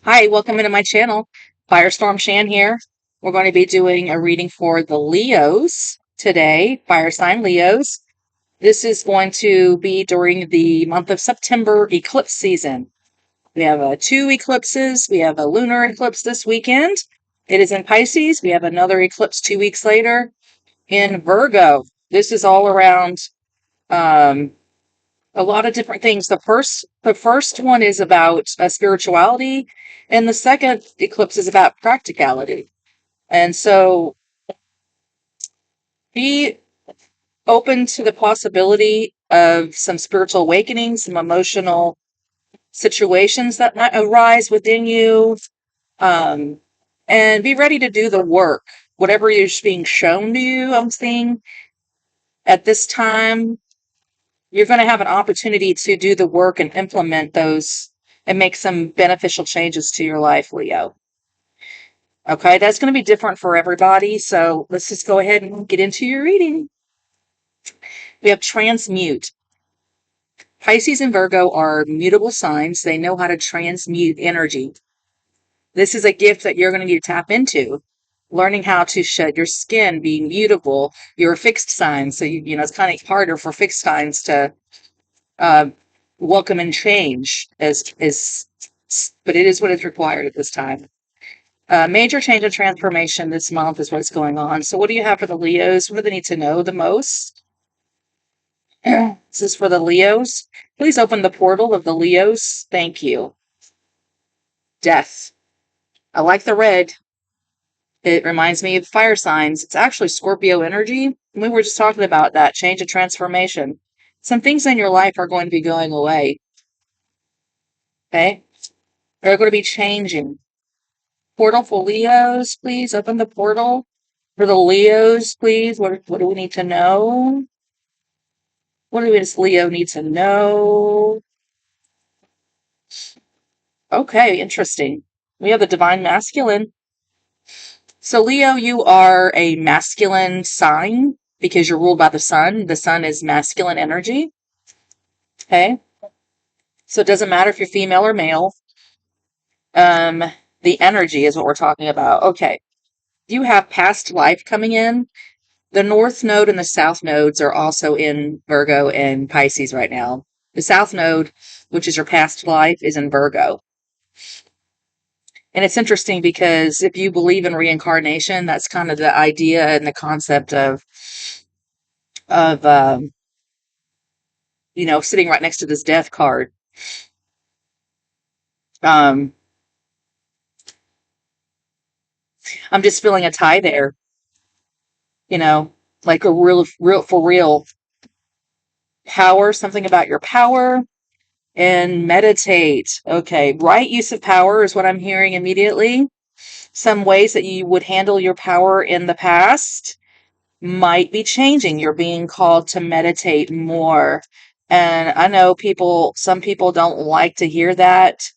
Hi, welcome into my channel. Firestorm Shan here. We're going to be doing a reading for the Leos today, fire sign Leos. This is going to be during the month of September eclipse season. We have two eclipses. We have a lunar eclipse this weekend. It is in Pisces. We have another eclipse 2 weeks later in Virgo. This is all around um, a lot of different things. The first one is about spirituality, and the second eclipse is about practicality. And so be open to the possibility of some spiritual awakening, some emotional situations that might arise within you, um, and be ready to do the work. Whatever is being shown to you, I'm seeing at this time, you're going to have an opportunity to do the work and implement those and make some beneficial changes to your life, Leo. Okay, that's going to be different for everybody. So let's just go ahead and get into your reading. We have transmute. Pisces and Virgo are mutable signs. They know how to transmute energy. This is a gift that you're going to need to tap into. Learning how to shed your skin, being mutable. You're a fixed sign, so it's kind of harder for fixed signs to uh, welcome and change but it is what is required at this time. Major change and transformation this month is what's going on. So what do you have for the Leos? What do they need to know the most? This is for the Leos. Please open the portal of the Leos. Thank you. Death. I like the red. It reminds me of fire signs. It's actually Scorpio energy. We were just talking about that change and transformation. Some things in your life are going to be going away. Okay? They're going to be changing. Portal for Leos, please. Open the portal for the Leos, please. What do we need to know? What do this Leo need to know? Okay, interesting. We have the divine masculine. So, Leo, you are a masculine sign because you're ruled by the sun. The sun is masculine energy. Okay. So it doesn't matter if you're female or male. Um, the energy is what we're talking about. Okay. You have past life coming in. The North Node and the South Nodes are also in Virgo and Pisces right now. The South Node, which is your past life, is in Virgo. And it's interesting because if you believe in reincarnation, that's kind of the idea and the concept of sitting right next to this death card. Um, I'm just feeling a tie there, you know, like a real for real power, something about your power. And meditate. Okay, right use of power is what I'm hearing immediately. Some ways that you would handle your power in the past might be changing. You're being called to meditate more. And I know some people don't like to hear that,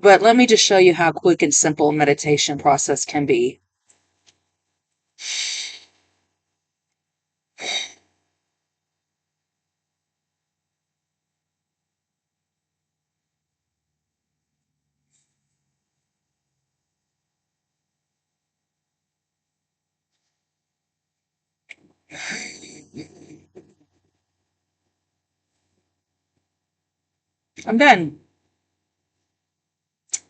but let me just show you how quick and simple a meditation process can be. I'm done.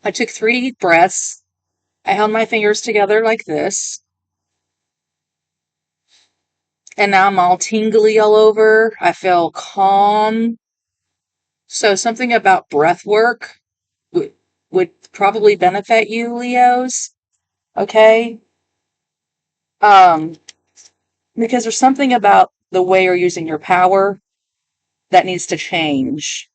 I took 3 deep breaths. I held my fingers together like this. And now I'm all tingly all over. I feel calm. So something about breath work would, would probably benefit you, Leos. Okay? Um, because there's something about the way you're using your power that needs to change.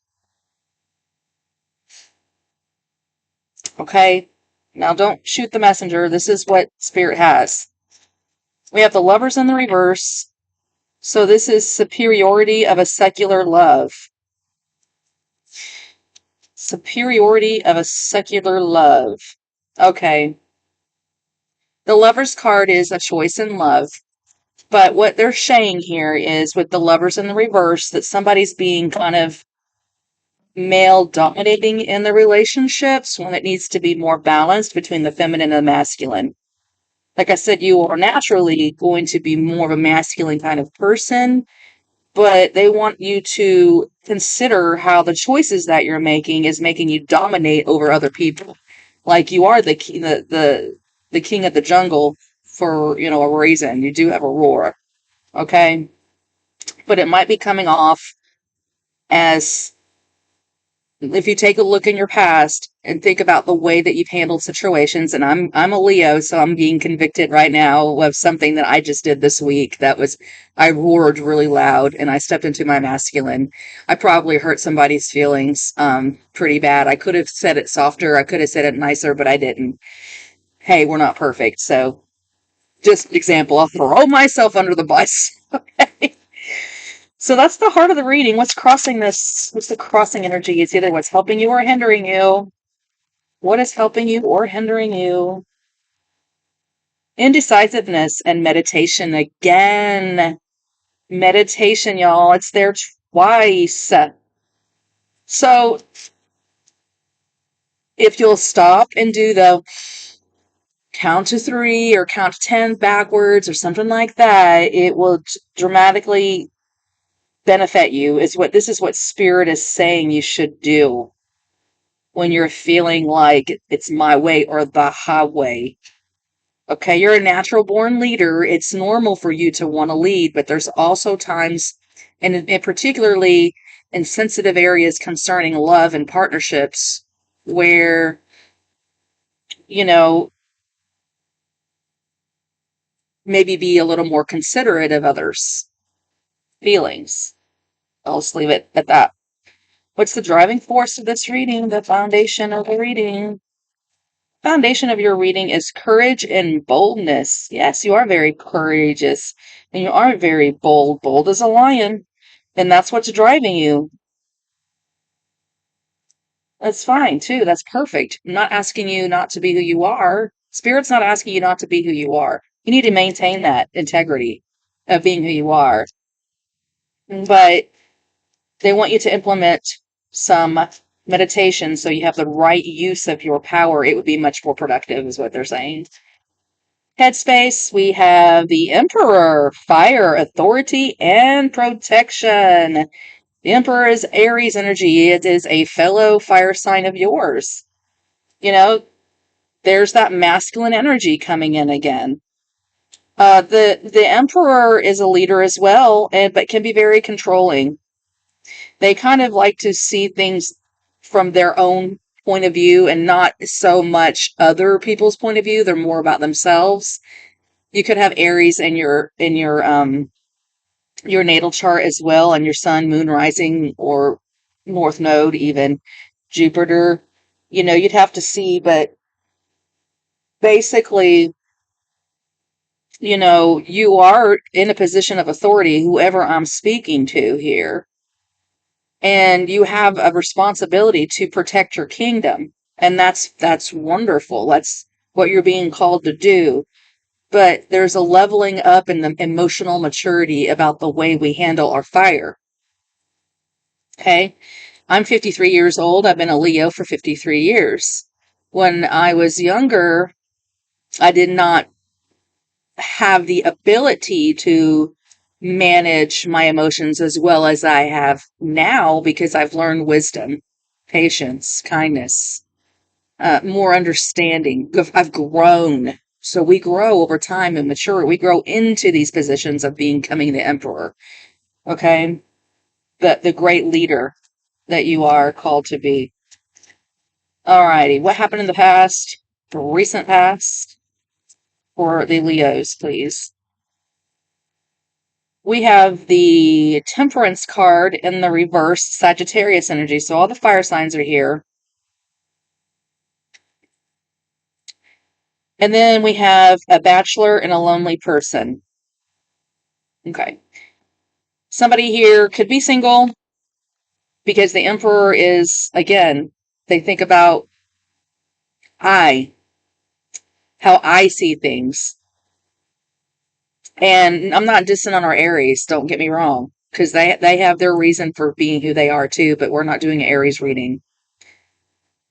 Okay? Now don't shoot the messenger. This is what Spirit has. We have the lovers in the reverse. So this is superiority of a secular love. Superiority of a secular love. Okay. The lover's card is a choice in love. But what they're saying here is with the lovers in the reverse that somebody's being kind of male dominating in the relationships when it needs to be more balanced between the feminine and the masculine. Like I said, you are naturally going to be more of a masculine kind of person, but they want you to consider how the choices that you're making is making you dominate over other people. Like you are the king, the king of the jungle for, a reason. You do have a roar, okay? But it might be coming off as, if you take a look in your past and think about the way that you've handled situations, and I'm a Leo, so I'm being convicted right now of something that I just did this week. I roared really loud and I stepped into my masculine. I probably hurt somebody's feelings pretty bad. I could have said it softer, I could have said it nicer, but I didn't. Hey, we're not perfect, so just example, I'll throw myself under the bus. Okay. So that's the heart of the reading. What's crossing this? What's the crossing energy? It's either what's helping you or hindering you. What is helping you or hindering you? Indecisiveness and meditation again. Meditation, y'all. It's there twice. So if you'll stop and do the count to 3 or count to 10 backwards or something like that, it will dramatically benefit you. This is what Spirit is saying you should do when you're feeling like it's my way or the highway. Okay, you're a natural born leader. It's normal for you to want to lead, but there's also times, and particularly in sensitive areas concerning love and partnerships, where, maybe be a little more considerate of others' feelings. I'll just leave it at that. What's the driving force of this reading? The foundation of the reading. Foundation of your reading is courage and boldness. Yes, you are very courageous and you are very bold. Bold as a lion. And that's what's driving you. That's fine too. That's perfect. I'm not asking you not to be who you are. Spirit's not asking you not to be who you are. You need to maintain that integrity of being who you are. But they want you to implement some meditation so you have the right use of your power. It would be much more productive, is what they're saying. Headspace, we have the Emperor, fire, authority, and protection. The Emperor is Aries energy. It is a fellow fire sign of yours. There's that masculine energy coming in again. The Emperor is a leader as well, but can be very controlling. They kind of like to see things from their own point of view and not so much other people's point of view. They're more about themselves. You could have Aries in your natal chart as well, and your sun, moon, rising, or north node, even Jupiter. You'd have to see, but basically, you are in a position of authority, whoever I'm speaking to here, and you have a responsibility to protect your kingdom, and that's wonderful. That's what you're being called to do. But there's a leveling up in the emotional maturity about the way we handle our fire. Okay. I'm 53 years old. I've been a Leo for 53 years. When I was younger, I did not have the ability to manage my emotions as well as I have now, because I've learned wisdom, patience, kindness, more understanding. I've grown. So we grow over time and mature. We grow into these positions of becoming the emperor. Okay. The great leader that you are called to be. Alrighty. What happened in the past, the recent past, for the Leos, please? We have the Temperance card in the reverse, Sagittarius energy. So all the fire signs are here. And then we have a bachelor and a lonely person. Okay. Somebody here could be single because the Emperor is, again, they think about how I see things. And I'm not dissing on our Aries, don't get me wrong. because they have their reason for being who they are too, but we're not doing an Aries reading.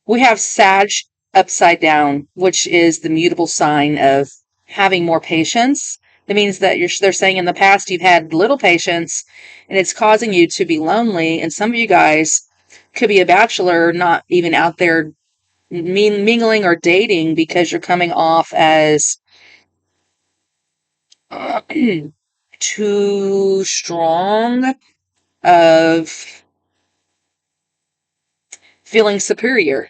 We have Sag upside down, which is the mutable sign of having more patience. It means that they're saying in the past you've had little patience and it's causing you to be lonely. And some of you guys could be a bachelor, not even out there mingling or dating because you're coming off as too strong of feeling superior.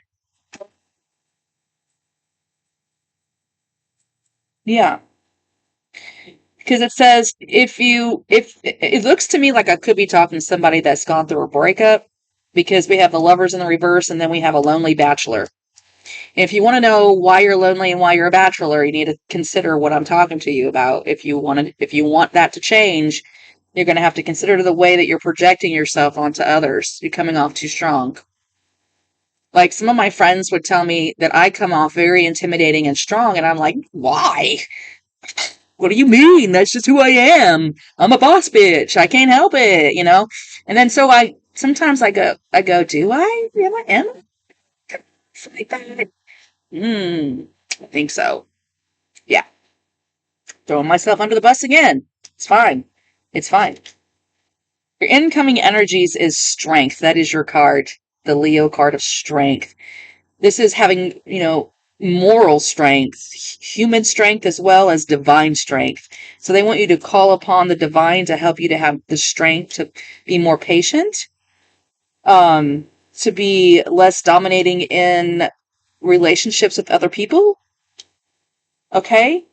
Yeah. Because it says if it looks to me like I could be talking to somebody that's gone through a breakup, because we have the lovers in the reverse and then we have a lonely bachelor. And if you want to know why you're lonely and why you're a bachelor, you need to consider what I'm talking to you about. If you want that to change, you're going to have to consider the way that you're projecting yourself onto others. You're coming off too strong. Like some of my friends would tell me that I come off very intimidating and strong, and I'm like, why? What do you mean? That's just who I am. I'm a boss bitch. I can't help it, you know? And then so sometimes I go, do I? Really? Am I like that? I think so. Yeah. Throwing myself under the bus again. It's fine. It's fine. Your incoming energies is strength. That is your card. The Leo card of strength. This is having, moral strength, human strength, as well as divine strength. So they want you to call upon the divine to help you to have the strength to be more patient, to be less dominating in relationships with other people. Okay.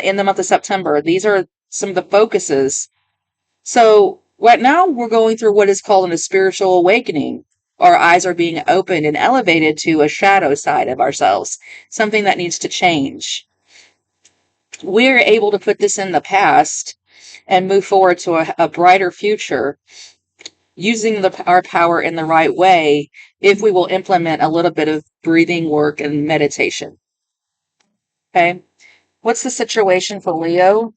In the month of September, these are some of the focuses. So right now we're going through what is called a spiritual awakening. Our eyes are being opened and elevated to a shadow side of ourselves, something that needs to change. We're able to put this in the past and move forward to a brighter future using our power in the right way if we will implement a little bit of breathing work and meditation. Okay. What's the situation for Leo?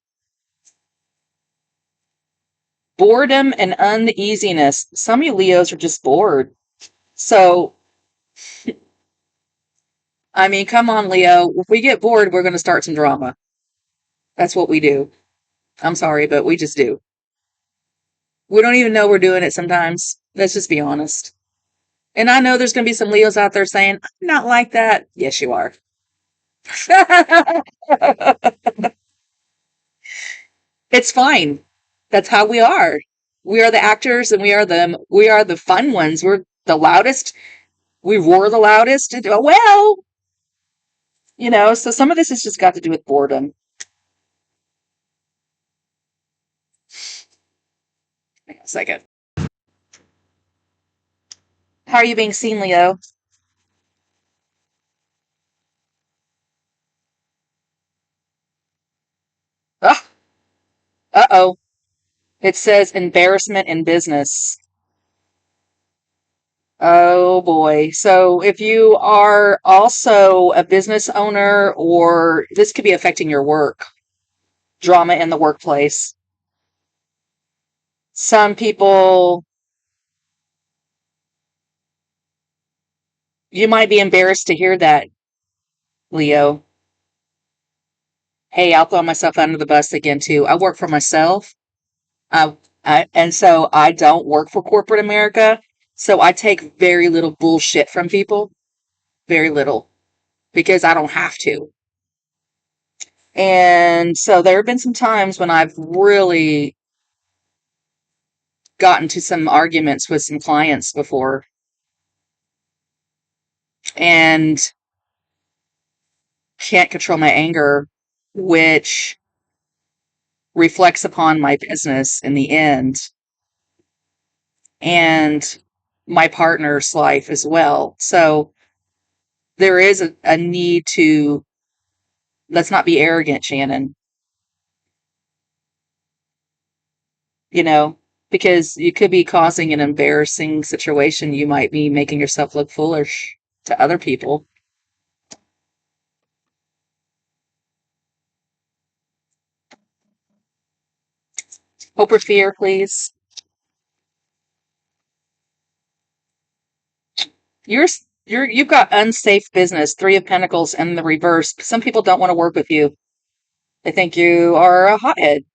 Boredom and uneasiness. Some of you Leos are just bored. So, I mean, come on, Leo. If we get bored, we're going to start some drama. That's what we do. I'm sorry, but we just do. We don't even know we're doing it sometimes. Let's just be honest. And I know there's going to be some Leos out there saying, I'm not like that. Yes, you are. It's fine. That's how we are. We are the actors and we are the fun ones. We're the loudest. We roar the loudest. Well, so some of this has just got to do with boredom. Hang on a second. How are you being seen, Leo? Ah, uh-oh. It says embarrassment in business. Oh boy. So if you are also a business owner, or this could be affecting your work, drama in the workplace. Some people, you might be embarrassed to hear that, Leo. Hey, I'll throw myself under the bus again too. I work for myself. I, and so I don't work for corporate America. So I take very little bullshit from people. Very little. Because I don't have to. And so there have been some times when I've really gotten to some arguments with some clients before and can't control my anger, which reflects upon my business in the end and my partner's life as well. So there is a need to, let's not be arrogant, Shannon, you know, because you could be causing an embarrassing situation. You might be making yourself look foolish to other people. Hope or fear, please. You've got unsafe business, 3 of Pentacles and the reverse. Some people don't want to work with you. They think you are a hothead.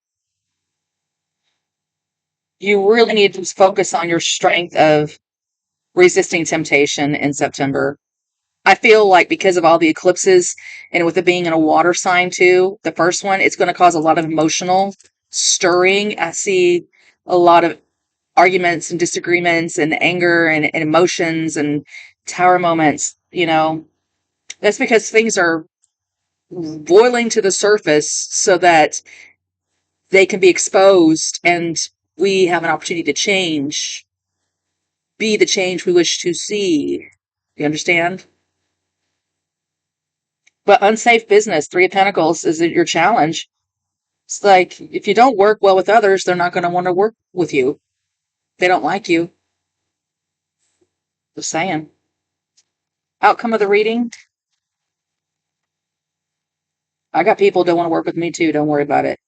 You really need to focus on your strength of resisting temptation in September. I feel like because of all the eclipses and with it being in a water sign too, the first one, it's going to cause a lot of emotional stirring. I see a lot of arguments and disagreements and anger and emotions and tower moments. That's because things are boiling to the surface so that they can be exposed and we have an opportunity to change, be the change we wish to see. You understand? But unsafe business, 3 of Pentacles, is your challenge. It's like, if you don't work well with others, they're not going to want to work with you. They don't like you. Just saying. Outcome of the reading. I got people who don't want to work with me too. Don't worry about it.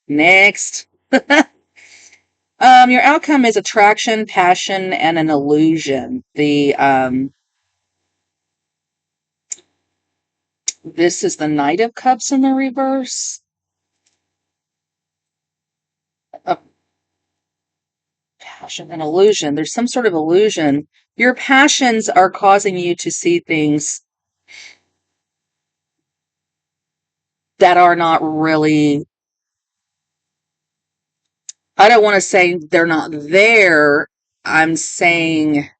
Next. Your outcome is attraction, passion, and an illusion. This is the Knight of Cups in the reverse. Passion and illusion. There's some sort of illusion. Your passions are causing you to see things that are not really, I don't want to say they're not there. I'm saying,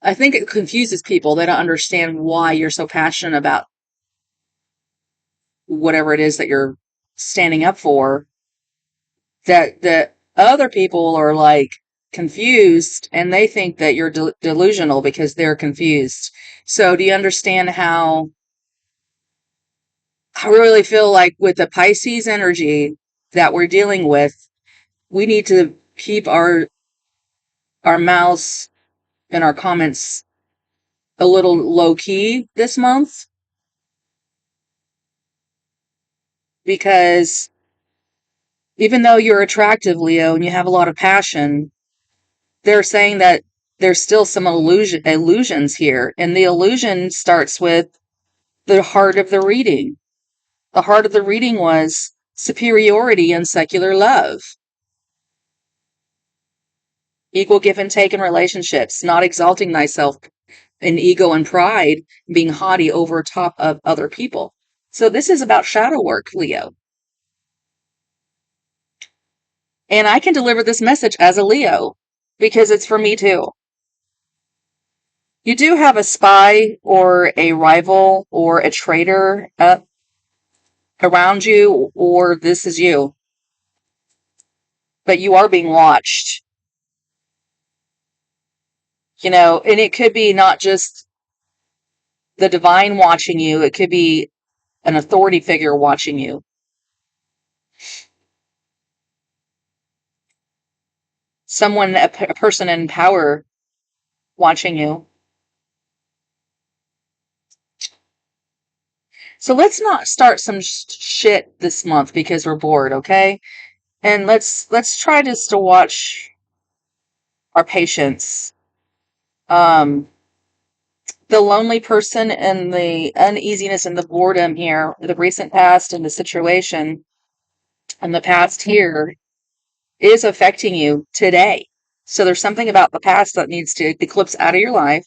I think it confuses people. They don't understand why you're so passionate about whatever it is that you're standing up for. That other people are like confused and they think that you're delusional because they're confused. So do you understand how I really feel like with the Pisces energy that we're dealing with, we need to keep our mouths and our comments a little low key this month, because even though you're attractive, Leo, and you have a lot of passion, they're saying that there's still some illusions here. And the illusion starts with the heart of the reading. The heart of the reading was superiority and secular love. Equal give and take in relationships, not exalting thyself in ego and pride, being haughty over top of other people. So this is about shadow work, Leo. And I can deliver this message as a Leo because it's for me too. You do have a spy or a rival or a traitor around you, or this is you. But you are being watched. And it could be not just the divine watching you, it could be an authority figure watching you. Someone, a person in power watching you. So let's not start some shit this month because we're bored, okay? And let's try just to watch our patience. The lonely person and the uneasiness and the boredom here, the recent past and the situation and the past here is affecting you today. So there's something about the past that needs to eclipse out of your life.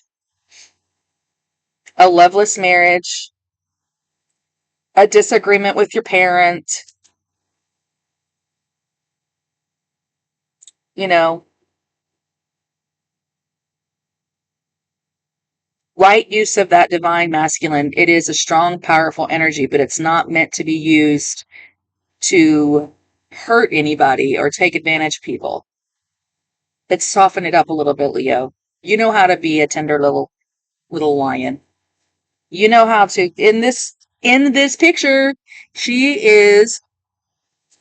A loveless marriage, a disagreement with your parent, right use of that divine masculine. It is a strong, powerful energy, but it's not meant to be used to hurt anybody or take advantage of people. Let's soften it up a little bit, Leo. You know how to be a tender little lion. You know how to, in this picture, she is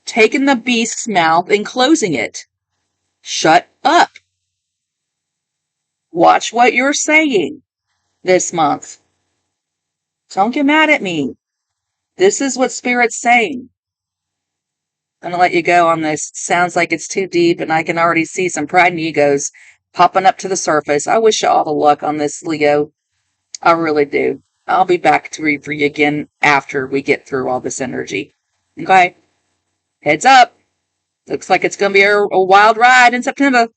taking the beast's mouth and closing it. Shut up. Watch what you're saying this month. Don't get mad at me. This is what Spirit's saying. I'm gonna let you go on this. Sounds like it's too deep, and I can already see some pride and egos popping up to the surface. I wish you all the luck on this, Leo. I really do. I'll be back to read for you again after we get through all this energy. Okay? Heads up. Looks like it's going to be a wild ride in September.